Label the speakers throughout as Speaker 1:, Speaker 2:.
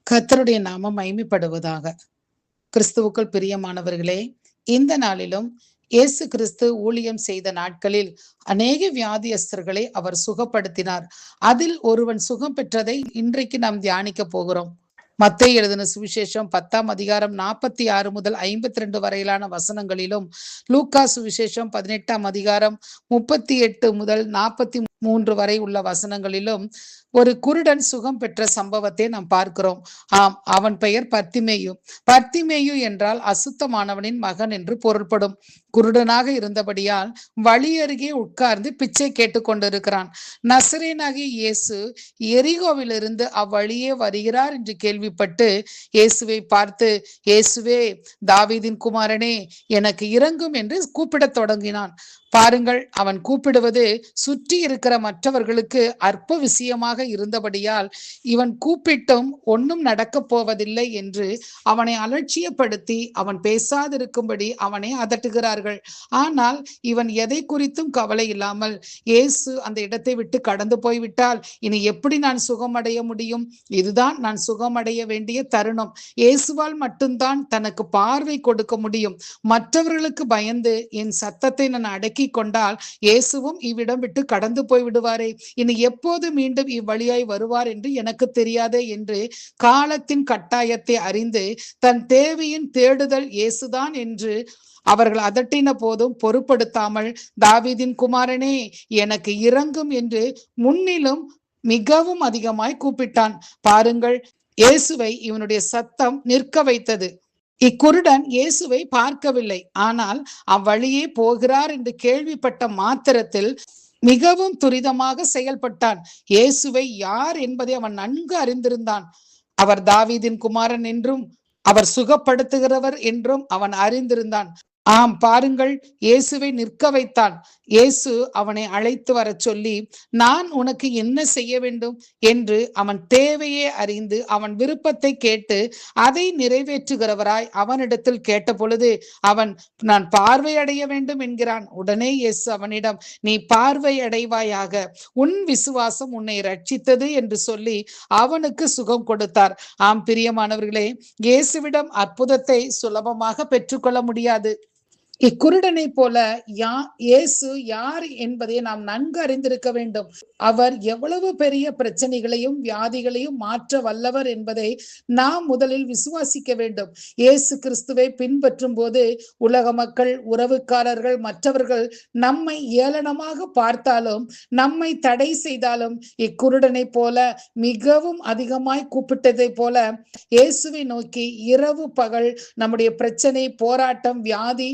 Speaker 1: கர்த்தருடைய நாமம் மகிமைப்படுவதாக. கிறிஸ்துவுக்குள் பிரியமானவர்களே, இந்த நாளிலும் இயேசு கிறிஸ்து ஊழியம் செய்த நாட்களில் அநேக வியாதியஸ்தர்களை அவர் சுகப்படுத்தினார். அதில் ஒருவன் சுகம் பெற்றதை இன்றைக்கு நாம் தியானிக்க போகிறோம். மத்தேயு எழுதின சுவிசேஷம் 10ஆம் அதிகாரம் 46 முதல் 52 வரையிலான வசனங்களிலும், லூக்கா சுவிசேஷம் 18ஆம் அதிகாரம் 38 முதல் 43 வரை உள்ள வசனங்களிலும் ஒரு குருடன் சுகம் பெற்ற சம்பவத்தை நாம் பார்க்கிறோம். ஆம், அவன் பெயர் பர்த்திமேயு. பர்த்திமேயு என்றால் அசுத்தமானவனின் மகன் என்று பொருள்படும். குருடனாக இருந்தபடியால் வழி அருகே உட்கார்ந்து பிச்சை கேட்டுக்கொண்டிருக்கிறான். நசரேனாகிய இயேசு எரிகோவிலிருந்து அவ்வழியே வருகிறார் என்று கேள்விப்பட்டு இயேசுவை பார்த்து, இயேசுவே, தாவீதின் குமாரனே, எனக்கு இரங்கும் என்று கூப்பிடத் தொடங்கினான். பாருங்கள், அவன் கூப்பிடுவது சுற்றி இருக்கிற மற்றவர்களுக்கு அற்ப விஷயமாக இருந்தபடியால் இவன் கூப்பிட்டும் ஒன்றும் நடக்கப் போவதில்லை என்று அவனை அலட்சியப்படுத்தி அவன் பேசாதிருக்கும்படி அவனை அதட்டுகிறார்கள். ஆனால் இவன் எதை குறித்தும் கவலை இல்லாமல், இயேசு அந்த இடத்தை விட்டு கடந்து போய்விட்டால் இனி எப்படி நான் சுகமடைய முடியும்? இதுதான் நான் சுகமடைய வேண்டிய தருணம். இயேசுவால் மட்டும்தான் தனக்கு பார்வை கொடுக்க முடியும். மற்றவர்களுக்கு பயந்து என் சத்தத்தை நான் அடக்கி கொண்டால் இயேசுவும் இவ்விடம் விட்டு கடந்து போய் விடுவாரே. இனி எப்போது மீண்டும் இவ்வழியாய் வருவார் என்று எனக்கு தெரியாதே என்று காலத்தின் கட்டாயத்தை அறிந்து தன் தேவையின் தேடுதல் இயேசுதான் என்று அவர்கள் அதட்டின போதும் பொருட்படுத்தாமல், தாவீதின் குமாரனே, எனக்கு இரங்கும் என்று முன்னிலும் மிகவும் அதிகமாய் கூப்பிட்டான். பாருங்கள், இயேசுவை இவனுடைய சத்தம் நிற்க வைத்தது. இக்குருடன் இயேசுவை பார்க்கவில்லை. ஆனால் அவ்வழியே போகிறார் என்று கேள்விப்பட்ட மாத்திரத்தில் மிகவும் துரிதமாக செயல்பட்டான். இயேசுவை யார் என்பதை அவன் நன்கு அறிந்திருந்தான். அவர் தாவீதின் குமாரன் என்றும் அவர் சுகப்படுத்துகிறவர் என்றும் அவன் அறிந்திருந்தான். ஆம், பாருங்கள், இயேசுவை நிற்க வைத்தான். இயேசு அவனை அழைத்து வர சொல்லி, நான் உனக்கு என்ன செய்ய வேண்டும் என்று அவன் தேவையை அறிந்து அவன் விருப்பத்தை கேட்டு அதை நிறைவேற்றுகிறவராய் அவனிடத்தில் கேட்ட பொழுது அவன், நான் பார்வையடைய வேண்டும் என்கிறான். உடனே இயேசு அவனிடம், நீ பார்வை அடைவாயாக, உன் விசுவாசம் உன்னை ரட்சித்தது என்று சொல்லி அவனுக்கு சுகம் கொடுத்தார். ஆம் பிரியமானவர்களே, இயேசுவிடம் அற்புதத்தை சுலபமாக பெற்றுக்கொள்ள முடியாது. இக்குருடனை போல இயேசு யார் என்பதை நாம் நன்கு அறிந்திருக்க வேண்டும். அவர் எவ்வளவு பெரிய பிரச்சனைகளையும் வியாதிகளையும் மாற்ற வல்லவர் என்பதை நாம் முதலில் விசுவாசிக்க வேண்டும். இயேசு கிறிஸ்துவை பின்பற்றும் போது உலக மக்கள், உறவுக்காரர்கள், மற்றவர்கள் நம்மை ஏளனமாக பார்த்தாலும், நம்மை தடை செய்தாலும், இக்குருடனை போல மிகவும் அதிகமாய் கூப்பிட்டதை போல இயேசுவை நோக்கி இரவு பகல் நம்முடைய பிரச்சனை, போராட்டம், வியாதி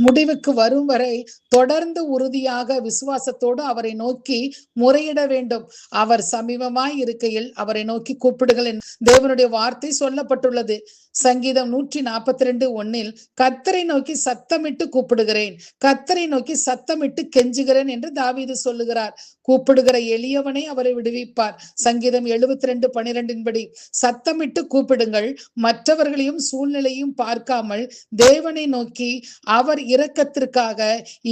Speaker 1: முடிவுக்கு வரும் வரை தொடர்ந்து உறுதியாக விசுவாசத்தோடு அவரை நோக்கி முறையிட வேண்டும். அவர் சமீபமாய் இருக்கையில் அவரை நோக்கி கூப்பிடுங்கள் என்று தேவனுடைய வார்த்தை சொல்லப்பட்டுள்ளது. சங்கீதம் 142:1 கர்த்தரை நோக்கி சத்தமிட்டு கூப்பிடுகிறேன், கர்த்தரை நோக்கி சத்தமிட்டு கெஞ்சுகிறேன் என்று தாவீது சொல்லுகிறார். கூப்பிடுகிற எளியவனை அவரை விடுவிப்பார். சங்கீதம் 72:12 சத்தமிட்டு கூப்பிடுங்கள், மற்றவர்களையும் சூழ்நிலையும் பார்க்காமல் தேவனை நோக்கி அவர் இரக்கத்திற்காக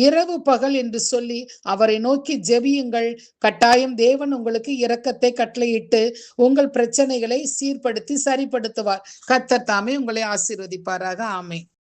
Speaker 1: இரவு பகல் என்று சொல்லி அவரை நோக்கி ஜெபியுங்கள். கட்டாயம் தேவன் உங்களுக்கு இரக்கத்தை கட்டளையிட்டு உங்கள் பிரச்சனைகளை சீர்படுத்தி சரிப்படுத்துவார். கர்த்தர் தாமே உங்களை ஆசீர்வதிப்பாராக. ஆமென்.